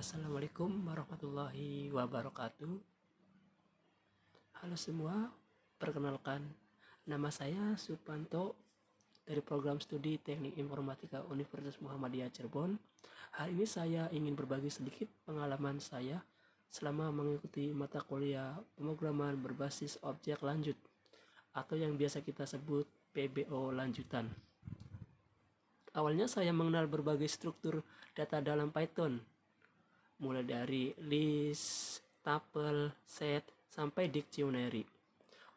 Assalamualaikum warahmatullahi wabarakatuh. Halo semua, perkenalkan nama saya Supanto dari program studi Teknik Informatika Universitas Muhammadiyah Cirebon. Hari ini saya ingin berbagi sedikit pengalaman saya selama mengikuti mata kuliah pemrograman berbasis objek lanjut atau yang biasa kita sebut PBO lanjutan. Awalnya saya mengenal berbagai struktur data dalam Python, mulai dari list, tuple, set, sampai dictionary.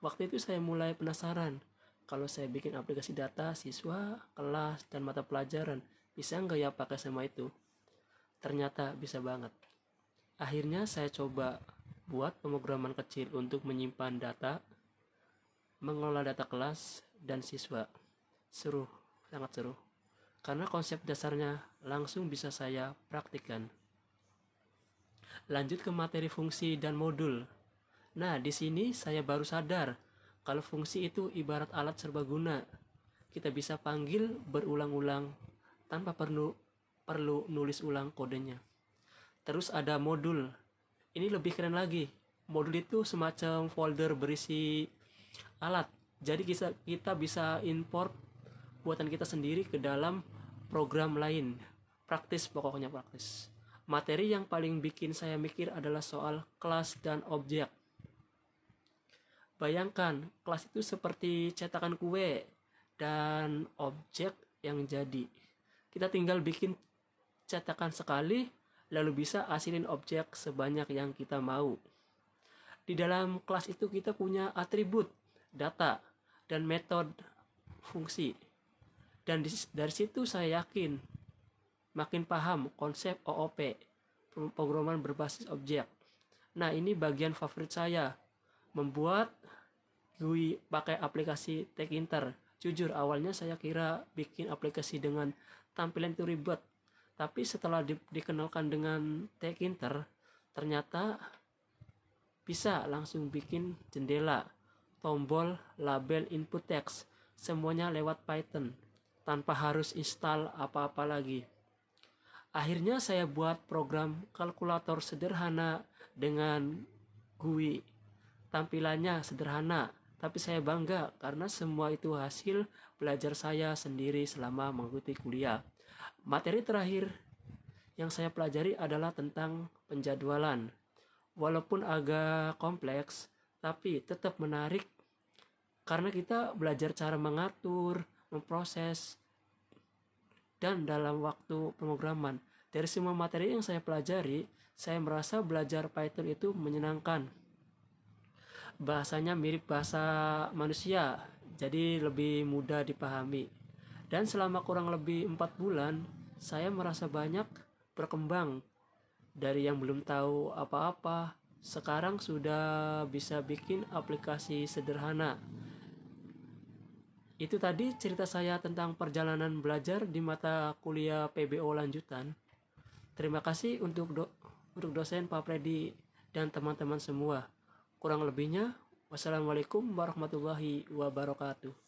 Waktu itu saya mulai penasaran, kalau saya bikin aplikasi data siswa, kelas, dan mata pelajaran, bisa nggak ya pakai semua itu? Ternyata bisa banget. Akhirnya saya coba buat pemrograman kecil untuk menyimpan data, mengelola data kelas, dan siswa. Seru, sangat seru. Karena konsep dasarnya langsung bisa saya praktikkan. Lanjut ke materi fungsi dan modul. Nah, di sini saya baru sadar kalau fungsi itu ibarat alat serbaguna. Kita bisa panggil berulang-ulang tanpa perlu nulis ulang kodenya. Terus ada modul. Ini lebih keren lagi. Modul itu semacam folder berisi alat. Jadi kita bisa import buatan kita sendiri ke dalam program lain. Praktis, pokoknya praktis. Materi yang paling bikin saya mikir adalah soal kelas dan objek. Bayangkan, kelas itu seperti cetakan kue dan objek yang jadi. Kita tinggal bikin cetakan sekali, lalu bisa hasilin objek sebanyak yang kita mau. Di dalam kelas itu kita punya atribut, data, dan metode fungsi. Dan dari situ saya yakin makin paham konsep OOP, pemrograman berbasis objek. Nah, ini bagian favorit saya, membuat GUI pakai aplikasi Tkinter. Jujur, awalnya saya kira bikin aplikasi dengan tampilan itu ribet. Tapi setelah dikenalkan dengan Tkinter, ternyata bisa langsung bikin jendela, tombol, label, input text, semuanya lewat Python, tanpa harus install apa-apa lagi. Akhirnya saya buat program kalkulator sederhana dengan GUI. Tampilannya sederhana, tapi saya bangga karena semua itu hasil belajar saya sendiri selama mengikuti kuliah. Materi terakhir yang saya pelajari adalah tentang penjadwalan. Walaupun agak kompleks, tapi tetap menarik karena kita belajar cara mengatur, memproses, dan dalam waktu pemrograman. Dari semua materi yang saya pelajari, saya merasa belajar Python itu menyenangkan. Bahasanya mirip bahasa manusia, jadi lebih mudah dipahami. Dan selama kurang lebih 4 bulan, saya merasa banyak berkembang. Dari yang belum tahu apa-apa, sekarang sudah bisa bikin aplikasi sederhana. Itu tadi cerita saya tentang perjalanan belajar di mata kuliah PBO lanjutan. Terima kasih untuk dosen Pak Freddy dan teman-teman semua. Kurang lebihnya, wassalamualaikum warahmatullahi wabarakatuh.